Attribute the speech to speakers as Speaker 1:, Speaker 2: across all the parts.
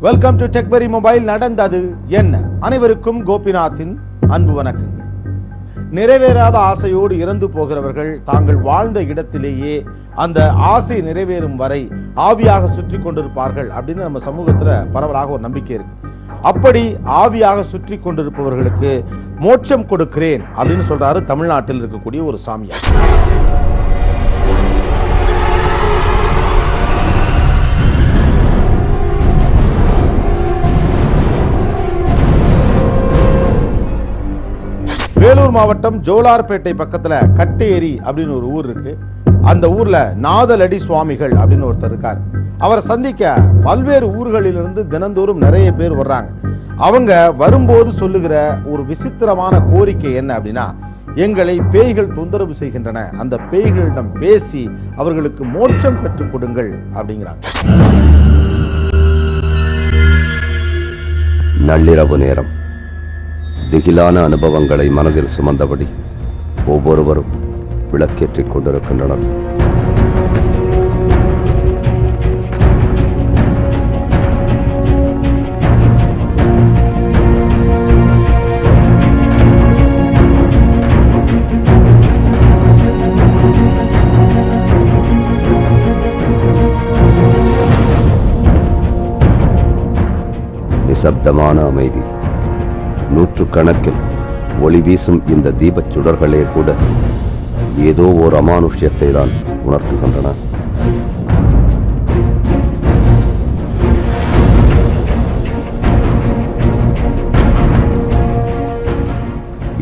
Speaker 1: Welcome to டெக்பெரி mobile. நடந்தது என்ன? அனைவருக்கும் கோபிநாத்தின் அன்பு வணக்கங்கள். நிறைவேறாத ஆசையோடு இறந்து போகிறவர்கள் தாங்கள் வாழ்ந்த இடத்திலேயே அந்த ஆசை நிறைவேறும் வரை ஆவியாக சுற்றி கொண்டிருப்பார்கள் அப்படின்னு நம்ம சமூகத்துல பரவலாக ஒரு நம்பிக்கை இருக்கு. அப்படி ஆவியாக சுற்றி கொண்டிருப்பவர்களுக்கு மோட்சம் கொடுக்கிறேன் அப்படின்னு சொல்றாரு தமிழ்நாட்டில் இருக்கக்கூடிய ஒரு சாமியார். வேலூர் மாவட்டம் ஜோலார்பேட்டை பக்கத்துல கட்டேரி அப்படின்னு ஒரு ஊர் இருக்கு. அந்த ஊர்ல நாதலடி சுவாமிகள் அப்படின்னு ஒருத்தர் இருக்காரு. அவரை சந்திக்க பல்வேறு ஊர்களிலிருந்து தினந்தோறும் நிறைய பேர் வர்றாங்க. அவங்க வரும்போது சொல்லுகிற ஒரு விசித்திரமான கோரிக்கை என்ன அப்படின்னா, எங்களை பேய்கள் தொந்தரவு செய்கின்றன, அந்த பேய்களிடம் பேசி அவர்களுக்கு மோட்சம் பெற்றுக் கொடுங்கள் அப்படிங்கிறாங்க.
Speaker 2: நள்ளிரவு நேரம் திகிலான அனுபவங்களை மனதில் சுமந்தபடி ஒவ்வொருவரும் விளக்கேற்றிக் கொண்டிருக்கின்றனர். நிசப்தமான அமைதி. நூற்றுக்கணக்கில் ஒளி வீசும் இந்த தீபச் சுடர்களே கூட ஏதோ ஓர் அமானுஷ்யத்தை தான் உணர்த்துகின்றன.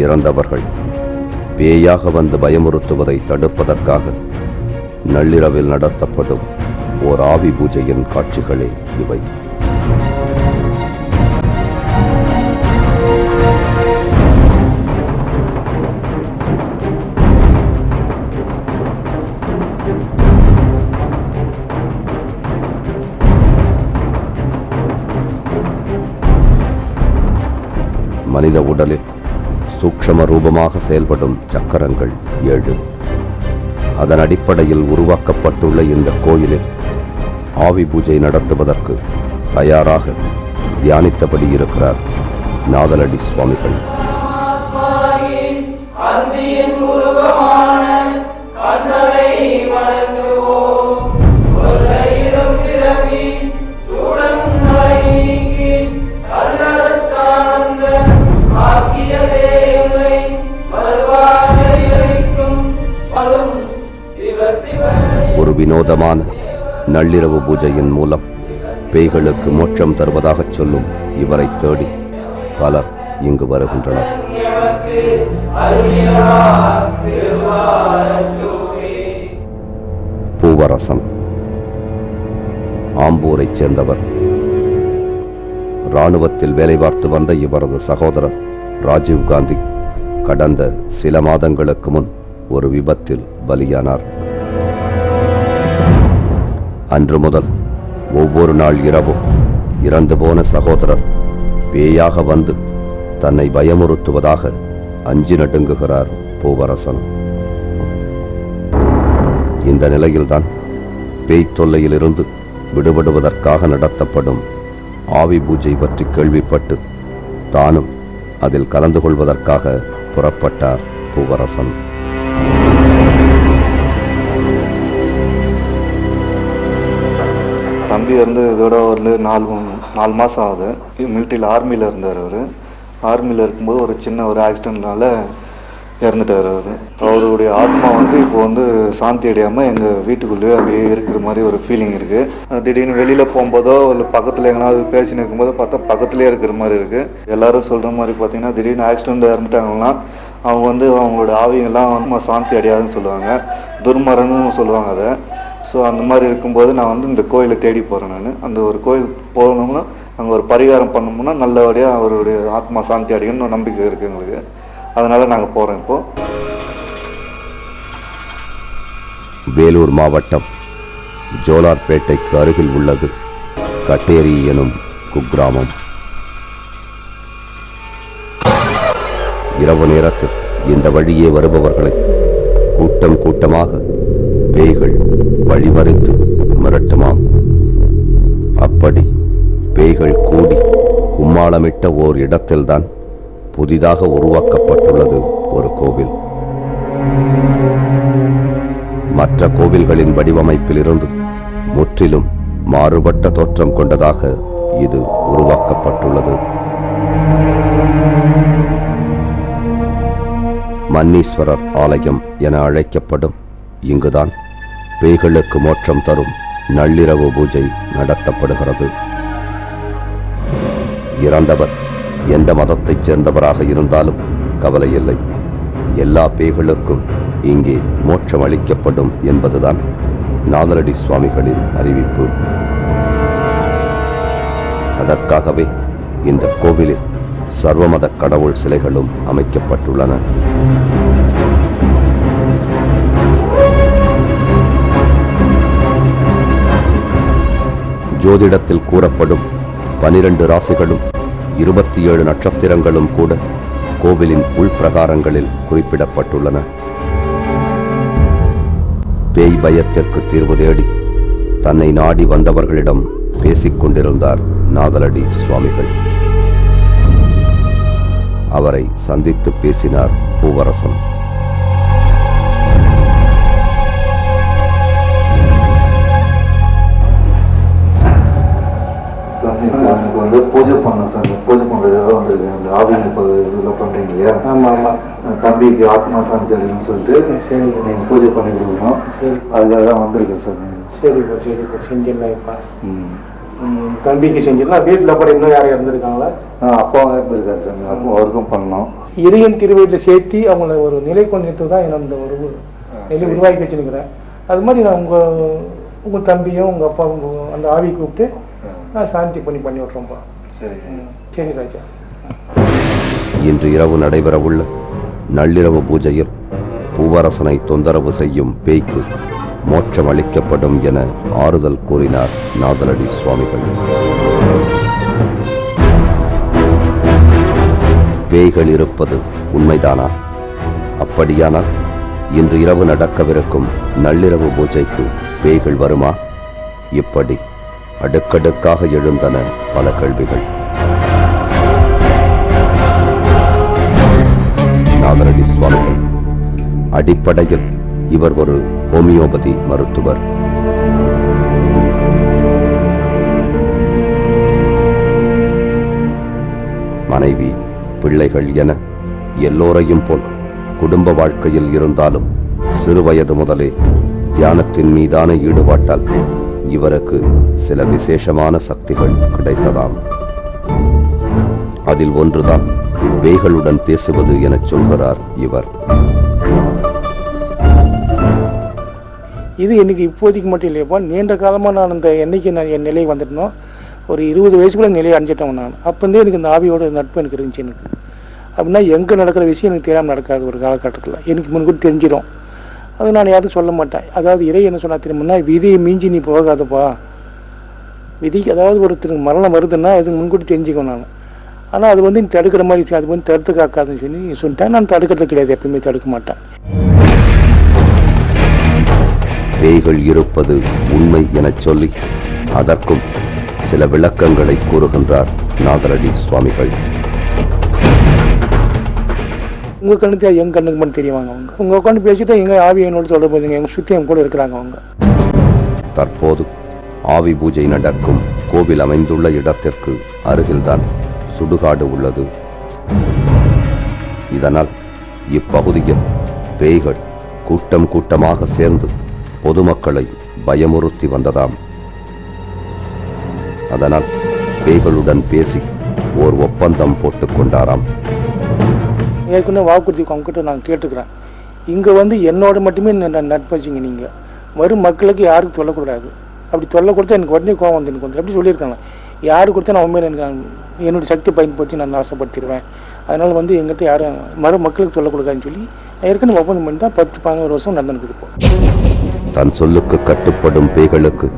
Speaker 2: இறந்தவர்கள் பேயாக வந்து பயமுறுத்துவதை தடுப்பதற்காக நள்ளிரவில் நடத்தப்படும் ஓர் ஆவி பூஜையின் காட்சிகளே இவை. மனித உடலில் சூக்ஷ்ம ரூபமாக செயல்படும் சக்கரங்கள் 7. அதன் அடிப்படையில் உருவாக்கப்பட்டுள்ள இந்த கோயிலில் ஆவி பூஜை நடத்துவதற்கு தயாராக தியானித்தபடி இருக்கிறார் நாதலடி சுவாமிகள். ஒரு வினோதமான நள்ளிரவு பூஜையின் மூலம் பேய்களுக்கு மோட்சம் தருவதாகச் சொல்லும் இவரை தேடி பலர் இங்கு வருகின்றனர். பூவரசன் ஆம்பூரைச் சேர்ந்தவர். இராணுவத்தில் வேலை பார்த்து வந்த இவரது சகோதரர் ராஜீவ் காந்தி கடந்த சில மாதங்களுக்கு முன் ஒரு விபத்தில் பலியானார். அன்று முதல் ஒவ்வொரு நாள் இரவும் இறந்து போன சகோதரர் பேயாக வந்து தன்னை பயமுறுத்துவதாக அஞ்சி நடுங்குகிறார் பூவரசன். இந்த நிலையில்தான் பேய் தொல்லையிலிருந்து விடுபடுவதற்காக நடத்தப்படும் ஆவி பூஜை பற்றி கேள்விப்பட்டு தானும் அதில் கலந்து கொள்வதற்காக புறப்பட்டார் பூவரசன்.
Speaker 3: தம்பி வந்து இதோட வந்து 4 மாதம் ஆகுது. மிலிட்ரியில் ஆர்மியில் இருந்தார். அவர் ஆர்மியில் இருக்கும்போது ஒரு சின்ன ஒரு ஆக்சிடென்ட்னால இறந்துட்டார். அவருடைய ஆத்மா வந்து இப்போ வந்து சாந்தி அடையாமல் எங்கள் வீட்டுக்குள்ளேயே அப்படியே இருக்கிற மாதிரி ஒரு ஃபீலிங் இருக்குது. திடீர்னு வெளியில் போகும்போதோ இல்லை பக்கத்தில் எங்கேனாவது பேசின்னு இருக்கும்போதோ பார்த்தா பக்கத்துலேயே இருக்கிற மாதிரி இருக்குது. எல்லோரும் சொல்கிற மாதிரி பார்த்தீங்கன்னா திடீர்னு ஆக்சிடெண்ட் இறந்துட்டாங்கன்னா அவங்க வந்து அவங்களோட ஆவிங்கெல்லாம் வந்து சாந்தி அடையாதுன்னு சொல்லுவாங்க, துர்மரணம்னு சொல்லுவாங்க அதை. ஸோ அந்த மாதிரி இருக்கும்போது நான் வந்து இந்த கோயிலை தேடி போகிறேன். நான் அந்த ஒரு கோயில் போகணும்னா அங்கே ஒரு பரிகாரம் பண்ணோம்னா நல்லபடியாக அவருடைய ஆத்மா சாந்தி அடையணும்னு நம்பிக்கை இருக்குது எங்களுக்கு. அதனால் நாங்கள் போகிறோம். இப்போது
Speaker 2: வேலூர் மாவட்டம் ஜோலார்பேட்டைக்கு அருகில் உள்ளது கட்டேரி எனும் குக்கிராமம். இரவு நேரத்தில் இந்த வழியே வருபவர்களை கூட்டம் கூட்டமாக பேய்கள் வழிமறித்து மிரட்டுமாம். அப்படி பேய்கள் கூடி கும்மாளமிட்ட ஓர் இடத்தில்தான் புதிதாக உருவாக்கப்பட்டுள்ளது ஒரு கோவில். மற்ற கோவில்களின் வடிவமைப்பிலிருந்து முற்றிலும் மாறுபட்ட தோற்றம் கொண்டதாக இது உருவாக்கப்பட்டுள்ளது. மன்னீஸ்வரர் ஆலயம் என அழைக்கப்படும் இங்குதான் பேய்களுக்கு மோட்சம் தரும் நள்ளிரவு பூஜை நடத்தப்படுகிறது. இறந்தவர் எந்த மதத்தைச் சேர்ந்தவராக இருந்தாலும் கவலையில்லை, எல்லா பேய்களுக்கும் இங்கே மோட்சம் அளிக்கப்படும் என்பதுதான் நாதலடி சுவாமிகளின் அறிவிப்பு. அதற்காகவே இந்த கோவிலில் சர்வமத கடவுள் சிலைகளும் அமைக்கப்பட்டுள்ளன. ஜோதிடத்தில் கூறப்படும் 12 ராசிகளும் 27 நட்சத்திரங்களும் கூட கோவிலின் உள்பிரகாரங்களில் குறிப்பிடப்பட்டுள்ளன. பேய் பயத்திற்கு தீர்வு தேடி தன்னை நாடி வந்தவர்களிடம் பேசிக் கொண்டிருந்தார் நாதலடி சுவாமிகள். அவரை சந்தித்து பேசினார் பூவரசன்.
Speaker 3: எனக்கு வந்து பூஜை பண்ண சார், பூஜை பண்ணுறதுக்காக வந்திருக்கேன். அந்த ஆவியில் இப்போ இதெல்லாம் பண்ணுறீங்க இல்லையா? ஆமாம் ஆமாம். தம்பிக்கு ஆத்மா சாந்தின்னு சொல்லிட்டு சரி நீங்கள் பூஜை பண்ணி கொடுக்கணும், அதுக்காக தான் வந்திருக்கேன் சார்.
Speaker 4: சரிப்பா சரிப்பா, செஞ்சிடலாம்ப்பா. தம்பிக்கு செஞ்சிடலாம். வீட்டில் அப்புறம் இன்னும் யாரும் இருந்திருக்காங்களா?
Speaker 3: அப்பாவும் இருந்திருக்காரு சார், அப்போ அவருக்கும் பண்ணோம்.
Speaker 4: இறையன் திருவயிற்றில் சேர்த்து அவங்கள ஒரு நிலை கொண்டு தான் இந்த ஒரு நிலை உருவாக்கி வச்சுருக்கிறேன். அது மாதிரி நான் உங்கள் தம்பியும் உங்கள் அப்பாவும் அந்த ஆவி கூப்பிட்டு நான் சாந்தி பண்ணி விட்றோம்ப்பா.
Speaker 3: சரி
Speaker 4: சரி ராஜா.
Speaker 2: இன்று இரவு நடைபெறவுள்ள நள்ளிரவு பூஜையில் பூவரசனை தொந்தரவு செய்யும் பேய்க்கு மோட்சம் அளிக்கப்படும் என ஆறுதல் கூறினார் நாதலடி சுவாமிகள். பேய்கள் இருப்பது உண்மைதானா? அப்படியானால் இன்று இரவு நடக்கவிருக்கும் நள்ளிரவு பூஜைக்கு பேய்கள் வருமா? இப்படி அடுக்கடுக்காக எழுந்தன பல கேள்விகள். நாதலடி சுவாமிகள் அடிப்படையில் இவர் ஒரு ஹோமியோபதி மருத்துவர். மனைவி, பிள்ளைகள் என எல்லோரையும் போல் குடும்ப வாழ்க்கையில் இருந்தாலும் சிறுவயது முதலே தியானத்தின் மீதான ஈடுபாட்டால் இவருக்கு சில விசேஷமான சக்திகள் கிடைத்ததாம். அதில் ஒன்றுதான் பேய்களுடன் பேசுவது என சொல்கிறார் இவர்.
Speaker 4: இது எனக்கு இப்போதைக்கு மட்டும் இல்லையப்பா, நீண்ட காலமாக நான் அந்த என்னைக்கு நான் என் நிலை வந்துட்டணும், ஒரு 20 வயசுக்குள்ள நிலையை அடைஞ்சிட்டேன் நான். அப்போந்தே எனக்கு இந்த ஆவியோட நட்பு எனக்கு இருந்துச்சு. எனக்கு அப்படின்னா எங்கே நடக்கிற விஷயம் எனக்கு தெரியாமல் நடக்காது. ஒரு காலகட்டத்தில் எனக்கு முன்கூட்டி தெரிஞ்சிடும். அது நான் யாரும் சொல்ல மாட்டேன். அதாவது இறை என்ன சொன்னா தெரியுமுன்னா, விதியை மீஞ்சி நீ போகாதப்பா. விதிக்கு அதாவது ஒருத்தருக்கு மரணம் வருதுன்னா அது முன்கூட்டி தெரிஞ்சுக்கணும் நான். ஆனால் அது நீ தடுக்கிற மாதிரி அது தடுத்து காக்காதுன்னு சொல்லி சொல்லிட்டேன். நான் தடுக்கிறது கிடையாது, எப்பவுமே தடுக்க மாட்டேன்.
Speaker 2: பேய்கள் இருப்பது உண்மை எனச் சொல்லி அதற்கும் சில விளக்கங்களை கூறுகின்றார் நாதலடி சுவாமிகள்.
Speaker 4: உங்கள் கண்ணுக்கு எங்கள் கண்ணுக்கு மட்டும் தெரியுவாங்க. அவங்க உங்கள் உட்காந்து பேசிட்டு எங்கள் ஆவி என்னோட தொடர்பு எங்கள் சுற்றி எங்க கூட இருக்கிறாங்க அவங்க.
Speaker 2: தற்போது ஆவி பூஜை நடக்கும் கோவில் அமைந்துள்ள இடத்திற்கு அருகில்தான் சுடுகாடு உள்ளது. இதனால் இப்பகுதியில் பேய்கள் கூட்டம் கூட்டமாக சேர்ந்து பொதுமக்களை பயமுறுத்தி வந்ததாம். அதனால் பேய்களுடன் பேசி ஓர் ஒப்பந்தம் போட்டுக் கொண்டாராம்.
Speaker 4: ஏற்கனவே வாக்குறுதி அவங்ககிட்ட நான் கேட்டுக்கிறேன். இங்கே என்னோட மட்டுமே நட்பச்சிங்க. நீங்கள் வரும் மக்களுக்கு யாருக்கும் சொல்லக்கூடாது. அப்படி சொல்ல கொடுத்தா எனக்கு உடனே கோவம் வந்து எனக்கு அப்படி சொல்லியிருக்காங்க. யாரு கொடுத்தா நான் உண்மையில் எனக்கு என்னுடைய சக்தி பயன்படுத்தி நான் நாசப்படுத்திடுவேன். அதனால் எங்கிட்ட யாரும் மக்களுக்கு சொல்லக்கூடாதுன்னு சொல்லி ஏற்கனவே ஒப்பந்தம் பண்ணி தான் 10-11 வருஷம் நடந்துருக்கு. இப்போ
Speaker 2: தன் சொல்லுக்கு கட்டுப்படும் பேய்களுக்கு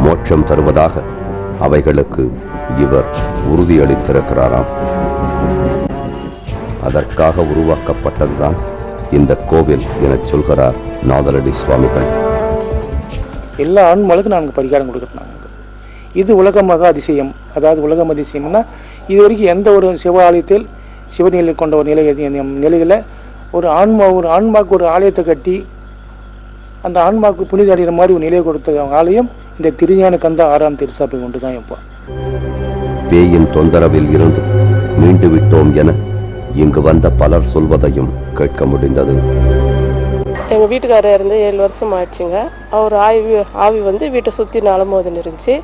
Speaker 2: மோட்சம் தருவதாக அவைகளுக்கு இவர் உறுதியளித்திருக்கிறாராம். அதற்காக உருவாக்கப்பட்டதுதான் இந்த கோவில் என சொல்கிறார் நாதலடி சுவாமிகள்.
Speaker 4: எல்லா ஆன்மாளுக்கும் நாங்கள் பரிகாரம் கொடுக்குறோம். இது உலக மகா அதிசயம் அதாவது உலகம் அதிசயம்னா இது வரைக்கும் எந்த ஒரு சிவ ஆலயத்தில் சிவநிலை கொண்ட ஒரு நிலையில் ஒரு ஆன்மாவுக்கு ஒரு ஆலயத்தை கட்டி அந்த ஆன்மாவுக்கு புனித அடைகிற மாதிரி ஒரு நிலையை கொடுத்த ஆலயம் இந்த திருஞான கந்த 6ஆம் திருச்சபை கொண்டு தான் இப்போ.
Speaker 2: பேயின் தொந்தரவில் இருந்து மீண்டு விட்டோம் என இங்கு வந்த பலர் சொல்வதையும் கேட்க முடிந்தது.
Speaker 5: எங்கள் வீட்டுக்காரர் இருந்து 7 வருஷம் ஆயிடுச்சுங்க. அவர் ஆவி வந்து வீட்டை சுற்றி அலமோதுன்னு இருந்துச்சு.